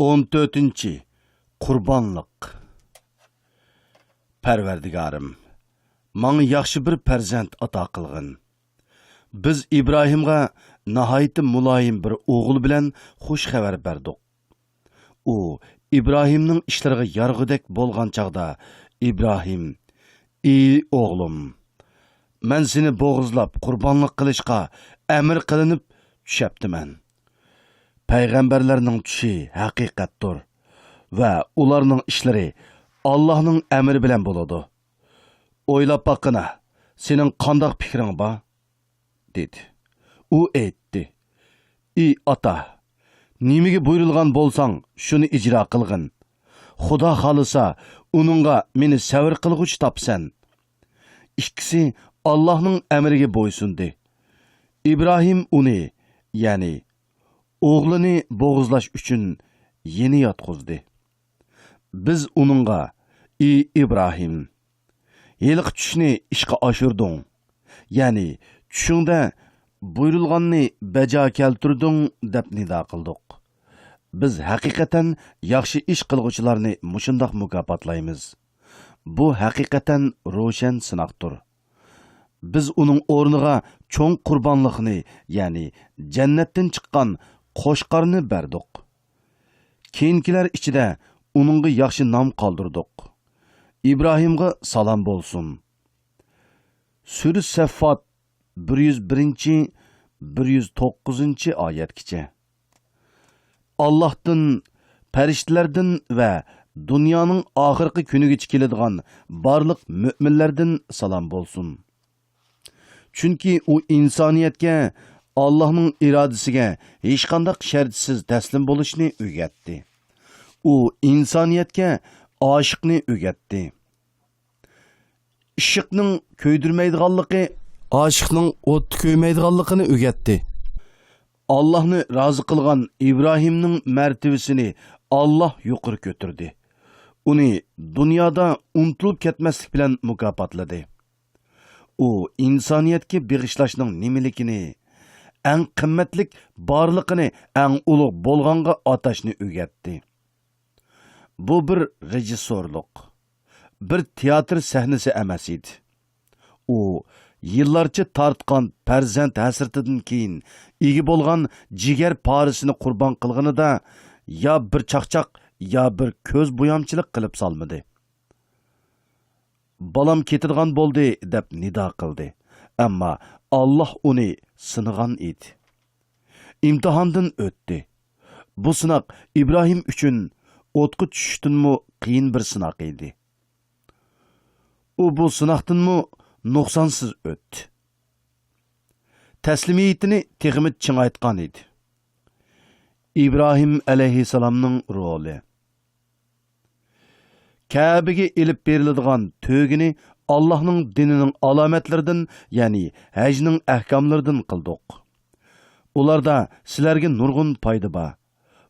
14. Qurbanlıq. Pərverdigarım, maňa yaxşı bir perzent ata qılğın. Biz İbrahimga nahayıtı mulayim bir oğul bilen xoş xəbər berdik. O, İbrahimning işlariga yarğıdek bolğan çağda, İbrahim, ey oğlum, men seni boğuzlap qurbanlıq qilishqa əmr qilinib düşəpdimen. Peygamberlerinin düşü haqiqatdir ve ularning işleri Allah'ның əmri bilen boladı. Oylap bakına, senin qandaq fikrin ba? Dedi. O aytdi. Ey ata, nimege buyurulgan bolsan, şunu icra qılğın. Xuda xalısa, onunğa meni səvr qılğuç tapsan. İkisi Allah'ның əmrige boysundu. İbrahim onu, yani oğlunu boğuzlaş üçün yeni yatqızdı. Biz onunğa, ey İbrahim, yeliq düşni işqa aşırdın. Yani düşüngdə buyurulğanını bəca keltirdin dep nida qıldık. Biz haqiqatan yaxşı iş qılğıçılarını muşundaq mukapatlaymiz. Bu haqiqatan roşan sınaqdır. Biz onun ornuğa çoğun qurbanlıqını, yani cennetten çıqqan qoşqarını berdik. Keyinkiler içide onunğa yaxşı nam qaldırdık. İbrahim'ga salam bolsun. Sürü Seffat 101-109 ayetkice. Allah'tan, periştilerden ve dünyanın ahirki günüge keladigan barliq müminlerden salam bolsun. Çünkü o insaniyetke Allah'ның iradesiga hech qanday shartsiz taslim bo'lishni o'rgatdi. U insoniyatga oshiqni o'rgatdi. Ishiqning ko'ydirmaydiganligi, oshiqning o't ko'ymaydiganligini o'rgatdi. Allohni rozi qilgan İbrahimning martabasini Alloh yuqori ko'tardi. Uni dunyoda unutilib ketmaslik bilan mukofotladi. U insoniyatga beg'ishlashning nimaligini, eng qimmatlik barliqini eng ulug' bo'lganga atashni o'rgatdi. Bu bir rejissorlik, bir teatr sahnasi emas edi. U yillarcha tortgan farzand hasratidan keyin ega bo'lgan jigar parisini qurbon qilganida ya bir chaqchaq ya bir ko'z bo'yamchilik qilib salmadi. Balam ketirgan bo'ldi deb nido qildi. Ammo Allah uni sınıgan edi. İmtihandan ötdi. Bu sınaq İbrahim üçün o'tqa tushishdanmi qiyin bir sınaq edi. U bu sınaqdanmi nuqsonsiz o'tdi. Taslimiyetini texmit ching aytgan edi. İbrahim alayhissalomning roli. Kabe'ge ilib beriladigan tögini Allah'ның dininin alametlerinden, yani həcnin əhkamlarından qıldık. Ularda sizlərge nurgun paydı ba.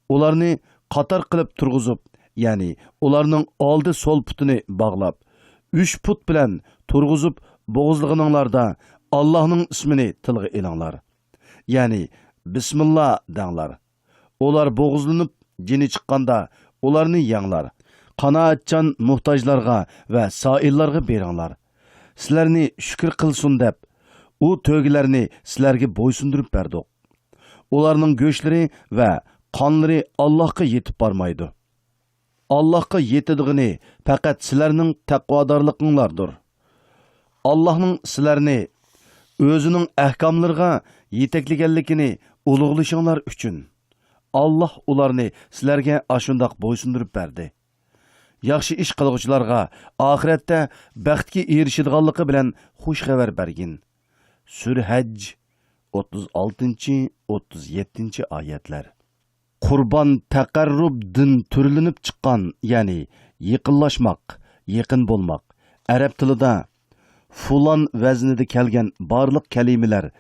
Ularını qatar qılıb turğuzup, yani ularının aldı sol putunu bağlap, 3 put bilen turğuzup boğuzluğunlarda Allah'ның ismini tılğı ilanlar. Yani Bismillah dağlar. Ular boğuzlanıp cini çıqqanda ularını yanlar. Qanaatchan muhtajlarga va saillarga beringlar. Sizlarni shukr qilsin deb, u to'gilarni sizlarga bo'ysundirib berdik. Ularning go'shlari va qonlari Allohga yetib bormaydi. Allohga yetidigini faqat sizlarning taqvodorliginglardir. Allohning sizlarni o'zining ahkomlariga yetakliganligini ulug'lashinglar uchun Alloh ularni sizlarga ashundoq bo'ysundirib berdi. Yaxşı iş qılğıçılarga ahiretde bəxtki erişidiganlığı bilen xuş xəbər bergin. Sürə Həcc 36-37 ayetler. Qurban taqarrub din türlünüp çıqqan, yani yaqinlaşmaq, yaqin bolmaq. Arab tilida fulan vaznida kelgan barliq kalimeler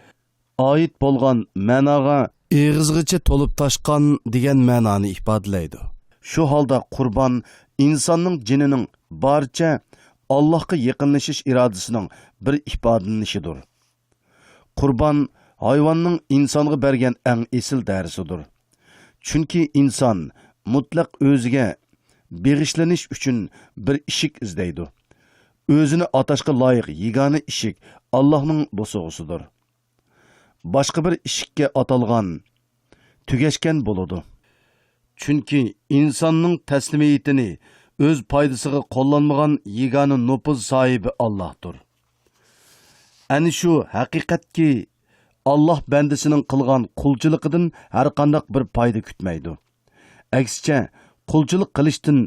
ait bolgan ma'noga egizg'icha to'lib taşqan degan ma'noni ifodalaydi. Şu halda qurban insanның cininin barcha Allah'a yakınlaşış iradəsinin bir ifadelenişidir. Qurban hayvanның insanğa bergen en esil dərsidir. Çünki insan mutlaq o'ziga beg'ishlanish uchun bir ishik izlaydi. O'zini atashga loyiq yegona ishik Allohning bo'sug'isidir. Boshqa bir ishikka atalgan tugashgan bo'ladi. Chunki insonning taslimiyatini o'z foydasiga qo'llanmagan yegona nupuz sohibi Allohdir. Ani shu haqiqatki Allah bandisining qilgan qulchiligidan har qanday bir foyda kutmaydi. Aksicha, qulchilik qilishdan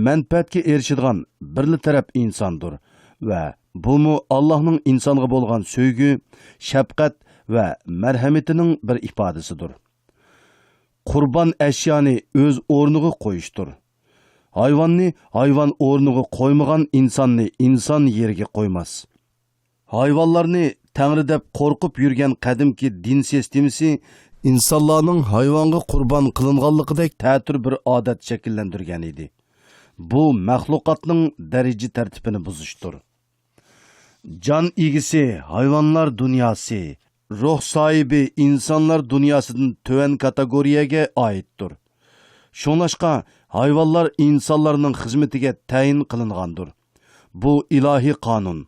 manfaatga erishadigan birli taraf insondir va bu Allohning insonga bo'lgan sevgi, shafqat va marhamatining bir ifodasidir. Qurban ashyoni o'z o'rniga qo'yishdir. Hayvonni hayvon o'rniga qo'ymagan insonni inson yeriga qo'ymas. Hayvonlarni Tangri deb qo'rqib yurgan qadimki din sistemasi insonlarning hayvonga qurban qilinganligidek ta'tir bir odat shakllantirgan edi. Bu maxluqotning daraja tartibini buzishdir. Jon egisi hayvonlar dunyosi, ruh sohibi insonlar dunyosidan töven kategoriyaga oiddir. Shunlashqa hayvonlar insonlarning xizmatiga tayin qilingandir. Bu ilohiy qonun,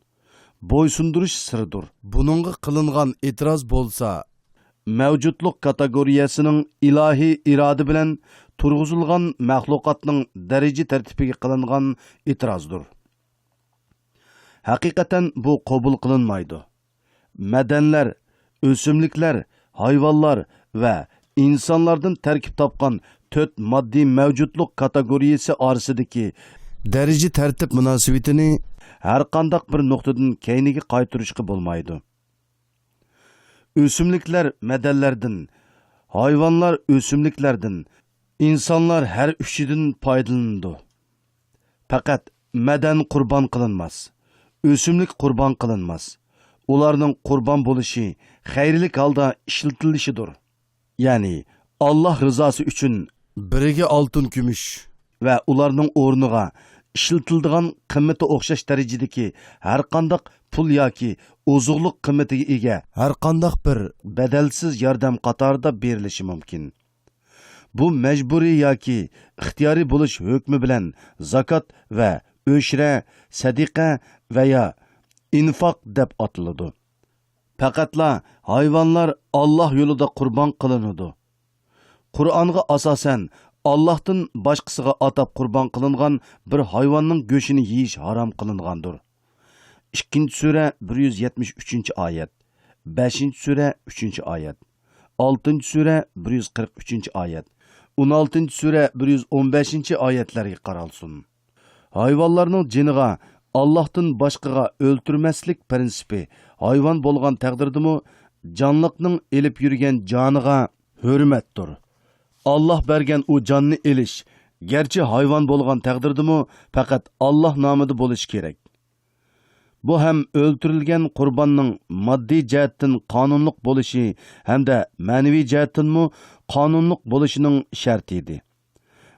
bo'ysundirish siridir. Buningga qilingan e'tiroz bo'lsa, mavjudlik kategoriyasining ilohiy iroda bilan turg'izilgan maxluqotning daraja tartibiga qilingan e'tirozdir. Haqiqatan bu qabul qilinmaydi. Madanlar, o'simliklar, hayvonlar va insonlardan tarkib topgan 4 moddiy mavjudlik kategoriyasi orasidagi daraja tartib munosabatini har qanday bir nuqtadan keyniga qaytarishga bo'lmaydi. O'simliklar madanlardan, hayvonlar o'simliklardan, insonlar har uchidan foydalanadi. Faqat madan qurban qilinmas, o'simlik qurban qilinmas. Ularning qurban bo'lishi xayrlik holda ishlatilishidir. Ya'ni Alloh rizosi uchun biriga oltin kumush va ularning o'rniga ishlatiladigan qimmati o'xshash darajadagi har qanday pul yoki ozuqliq qimmatiga ega har qanday bir badalsiz yordam qatorida berilishi mumkin. Bu majburiy yoki ixtiyoriy bo'lish hukmi bilan zakot va o'shra, sadiqa va ya infoq deb atiladi. Faqatla hayvonlar Alloh yo'lida qurbon qilinadi. Qur'onga asosan Allohdan boshqasiga atab qurbon qilingan bir hayvonning go'shini yeyish harom qilingandir. 2-sura 173-oyat, 5-sura 3-oyat, 6-sura 143-oyat, 16-sura 115-oyatlarga qaralsin. Hayvonlarning jiniga Allohdan boshqaga o'ltirmaslik prinsipi hayvon bo'lgan taqdirdimi jonliqning elib yurgan joniga hurmatdir. Allah bergen o canını elish, gerçi hayvan bo'lgan taqdirdimi faqat Allah nomida bo'lishi kerak. Bu ham o'ltirilgan qurbonning moddiy jihatdan qonunliq bo'lishi hamda ma'naviy jihatdanmi qonunliq bo'lishining sharti edi.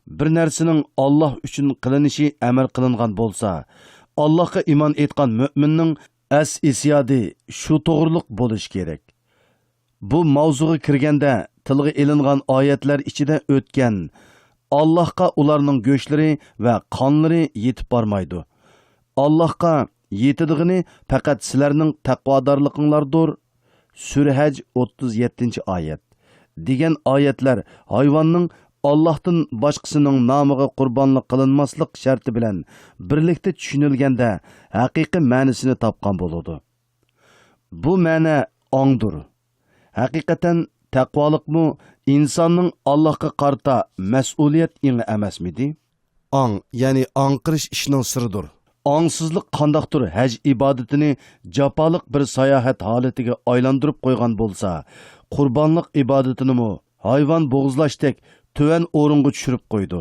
Bir narsaning Allah uchun qilinishi amr qilingan bo'lsa, Allohga iymon etgan mu'minning as-isyadi shu to'g'riliq bo'lishi kerak. Bu mavzuga kirganda tilga ilingan oyatlar ichida o'tgan Allohga ularning go'shlari va qonlari yetib bormaydi. Allohga yetidigini faqat sizlarning taqvodorliginglardir. Sura Haj 37-oyat degan oyatlar hayvonning Allohdan boshqasining nomiga qurbonlik qilinmaslik sharti bilan birlikda tushunilganda haqiqiy ma'nosini topgan bo'ladi. Bu ma'no ongdir. Haqiqatan taqvolikmi insonning Allohga qarta mas'uliyat ingi emasmidi? Ong, ya'ni ongqirish ishning siridir. Ongsizlik qandaqdir haj ibodatini jafolik bir sayohat holatiga aylantirib qo'ygan bo'lsa, qurbonlik ibodatini hayvon bo'g'izlashdek tuvan o'ringa tushirib qo'ydi.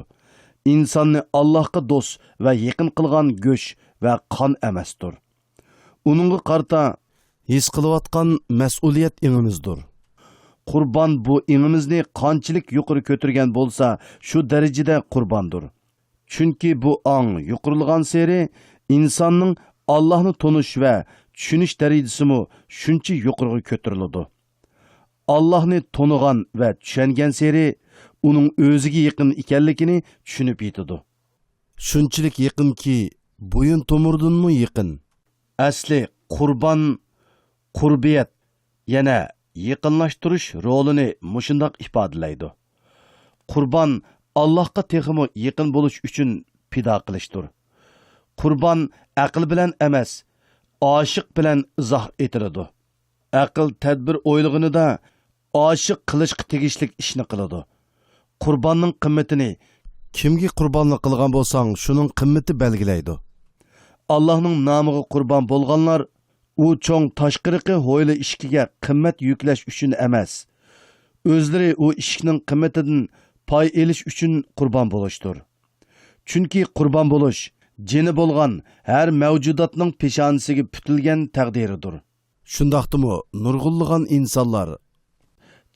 İnsonni Allohga do'st va yaqin qilgan go'sh va qon emasdir. Uningga qarta his qilayotgan mas'uliyat ingimizdir. Qurban bu ingimizni qanchalik yuqori ko'targan bo'lsa, shu darajada qurbondir. Chunki bu ong yuqorilgan seri insonning Allohni tonish va tushunish darajasimi shuncha yuqoriga ko'tariladi. Allohni tonigan va tushungan seri uning o'ziga yaqin ekanligini tushunib yetadi. Shunchalik yaqinki, bo'yin tomurdinmi yaqin. Asli qurban, qurbiyat, yana yaqinlashtirish rolini mushundoq ifodalaydi. Qurban Allohga texmo yaqin bo'lish uchun pido qilishdir. Qurban aql bilan emas, oshiq bilan izoh etiladi. Aql tadbir o'ylig'inida oshiq qilishga tegishlik ishni qiladi. Qurbanning qimmatini kimga qurbonlik qilgan bo'lsang, shuning qimmati belgilaydi. Allohning nomiga qurbon bo'lganlar u cho'ng tashqiriqi ho'yli ishkiga qimmat yuklash uchun emas, o'zlari u ishning qimmatidan pay elish uchun qurbon bo'lishdir. Chunki qurbon bo'lish jini bo'lgan har mavjudotning peshonasiga putilgan taqdiridir. Shundaqdimi nurg'unlagan insonlar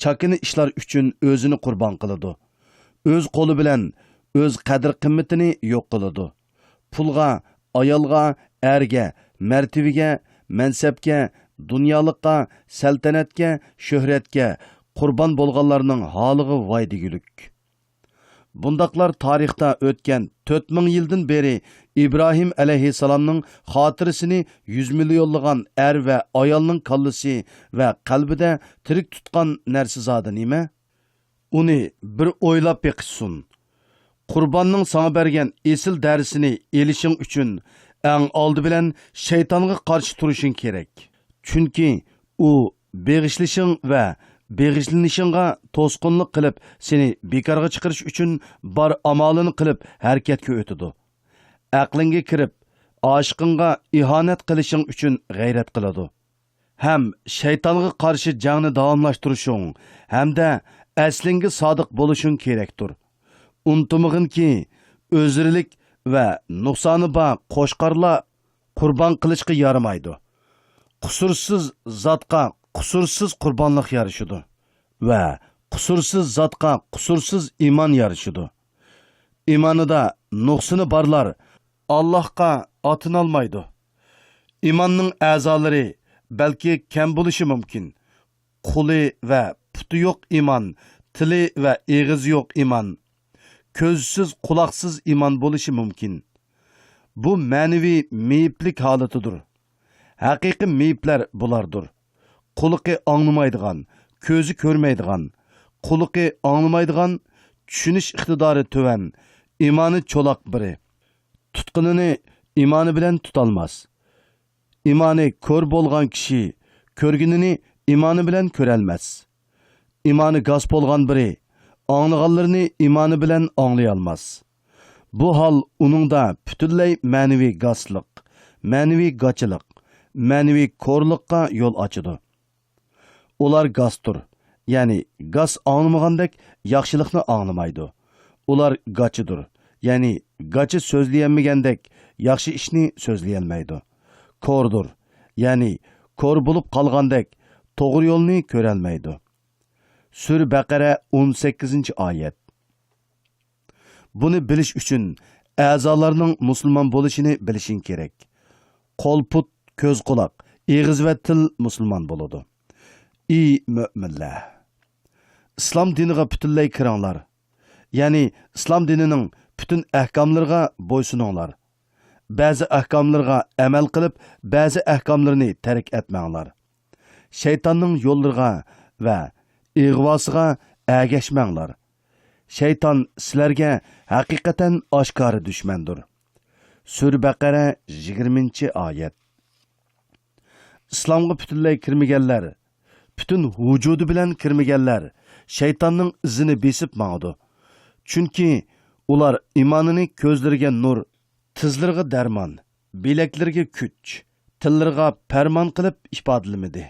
chakini ishlar uchun o'zini qurbon qiladi. O'z qo'li bilan o'z qadr-qimmatini yo'q qiladi. Pulga, ayolga, erga, martabaga, mansabga, dunyolikqa, saltanatga, shuhratga qurbon bo'lganlarning holiga voy degulik. Bundaqlar tarixda o'tgan 4000 yildan beri İbrahim alayhissalomning xotirasini 100 millionlagan er va ayolning kallasi va qalbida tirik tutgan narsa zodi nima? Uni bir o'ylab beqishsin. Qurbonning sana bergan esil darsini elishing uchun eng oldi bilan shaytonga qarshi turishing kerak. Chunki u beg'ishlishing va beg'ishlanishingga to'sqinlik qilib, seni bekorga chiqarish uchun bar amalini qilib harakatga o'tadi. Aqlingga kirib, oshiqingga ihonat qilishing uchun g'ayrat qiladi. Ham shaytonga qarshi jangni davomlashtirishing hamda aslingga sodiq bo'lishing kerakdir. Unutmag'inki, o'zrilik va nuqsoni bor qo'shqarlar qurbon qilishga yaramaydi. Qusursiz zotga qusursiz qurbonlik yarashidi va qusursiz zotga qusursiz iymon yarashidi. Iymonida nuqsoni borlar Allohga otinolmaydi. Iymonning a'zolari balki kam bo'lishi mumkin. Qo'li va puti yo'q iymon, tili va og'izi yo'q iymon, ko'zsiz, quloqsiz iymon bo'lishi mumkin. Bu ma'naviy meyiplik holatidir. Haqiqiy meyiplar bulardir. Quliqi anglamaydigan, ko'zi ko'rmaydigan, quliqi anglamaydigan, tushunish iqtidori tuvan, iymoni cho'loq biri. Tutqinini iymoni bilan tutolmas. Iymoni ko'r bo'lgan kishi ko'rginini iymoni bilan ko'rolmas. Iymoni g'as bo'lgan biri anglaganlarini iymoni bilan anglay olmas. Bu hol uningda butunlay ma'naviy g'aslik, ma'naviy g'achilik, ma'naviy ko'rlikqa yo'l ochadi. Ular g'astur, ya'ni g'as anglamagandek yaxshilikni anglamaydi. Ular g'achidir, ya'ni g'achi so'zlayolmagandek yaxshi ishni so'zlayolmaydi. Ko'rdir, ya'ni ko'r bo'lib qolgandek to'g'ri yo'lni ko'rolmaydi. Sura Baqara 18-oyat. Buni bilish uchun a'zolarning musulmon bo'lishini bilishing kerak. Qo'l, put, ko'z, quloq, og'iz va til musulmon bo'ladi. Ey mo'minlar, islom diniga butunlay kiringlar. Ya'ni islom dinining butun ahkomlariga bo'ysuninglar. Ba'zi ahkomlarga amal qilib, ba'zi ahkomlarni tark etmanglar. Shaytonning yo'llariga va ig'vosiga agashmanglar. Shayton sizlarga haqiqatan oshkora dushmandir. Sura Baqara 20-oyat. Islomga butunlay kirmaganlar, butun vujudi bilan kirmaganlar shaytonning izini besib mangdi. Chunki ular iymonini ko'zlariga nur, tizlariga darmon, bilaklariga kuch, tillariga farmon qilib ifodalamadi.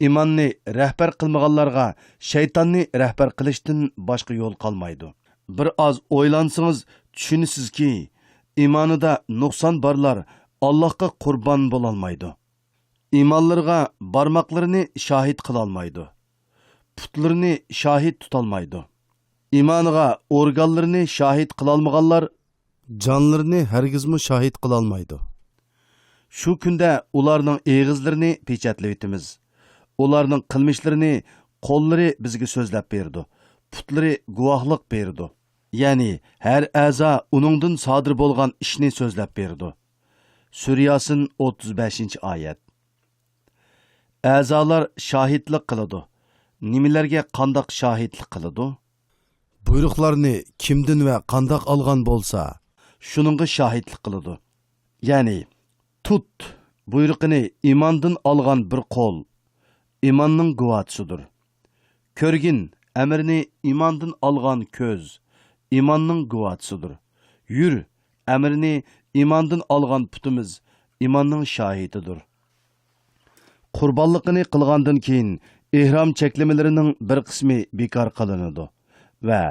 İmanni rəhbər qılmağanlarga şeytanni rəhbər qilishdan boshqa yo'l qolmaydi. Bir az o'ylansınız, tushunasiz ki, imanida nuqson borlar Allohga qurbon bo'lolmaydi. İmanlarga barmoqlarini shahid qilolmaydi. Putlarini shahid tutolmaydi. İmaniga organlarini shahid qilolmaganlar jonlarini hargizmi shahid qilolmaydi. Shu kunda ularning og'izlarini pechatlaymiz. Ularning qilmishlarini qo'llari bizga so'zlab berdi. putlari guvohlik berdi. Ya'ni har a'zo uningdan sodir bo'lgan ishni so'zlab berdi. Sura Yasin 35-oyat. A'zolar shohidlik qiladi. Nimalarga qandoq shohidlik qiladi? Buyruqlarni kimdan va qandoq olgan bo'lsa, shuningga shohidlik qiladi. Ya'ni tut buyruqini iymondan olgan bir qo'l iymonning guvohisidir. Ko'rgin amrni iymondan olgan ko'z iymonning guvohisidir. Yur amrni iymondan olgan putimiz iymonning shohididir. Qurbonligini qilgandan keyin ihrom cheklamalarining bir qismi bekor qilinadi va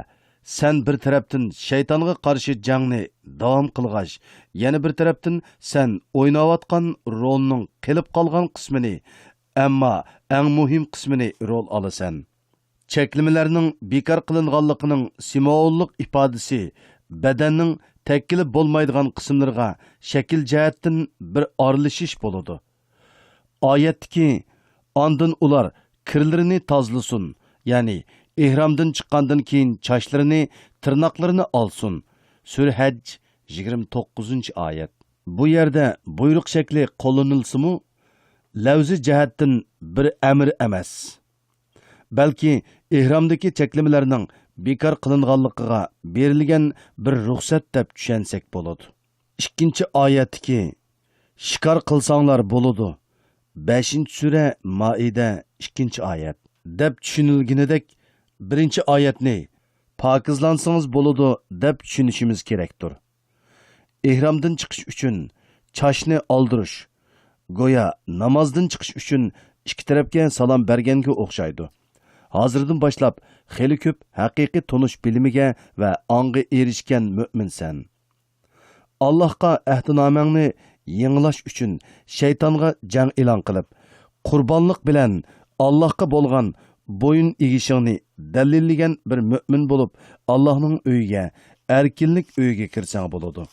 sen bir tarafdan shaytonga qarshi jangni davom qilg'ash, yana bir tarafdan sen o'ynayotgan rolning qilib qolgan qismini, ammo eng muhim qismini rol olasan. Cheklamalarning bekor qilinganligining simvollik ifodasi badanning takkilib bo'lmaydigan qismlariga shakl jihatdan bir aralashish bo'ladi. Oyatdagi ondan ular kirlarini tozlasin, ya'ni ihromdan chiqqandan keyin chochlarini, tirnoqlarini olsin. Sura Hajj 29-oyat. Bu yerda buyruq shakli qo'llanilsa-mu, lavzi jihatdan bir amr emas. Balki ihromdagi cheklamalarning bekor qilinganligiga berilgan bir ruxsat deb tushunsak bo'ladi. 2-oyatdagi shikor qilsanglar bo'ladi. 5-sura Maida 2-oyat. Deb tushunilganidek 1-oyatni pokizlansangiz bo'ladi deb tushunishimiz kerakdir. Ihromdan chiqish uchun chochni oldirish go'yo namozdan chiqish uchun ikki tarafga salom berganga o'xshaydi. Hozirdan boshlab xeyli ko'p haqiqiy tonish bilimiga va ongga erishgan mu'minsan. Allohga ahdnomangni yangilash uchun shaytonga jang e'lon qilib, qurbonlik bilan Allohga bo'lgan bo'yin egishingni dalillagan bir mu'min bo'lib, Allohning uyiga, erkinlik uyiga kirsang bo'ladi.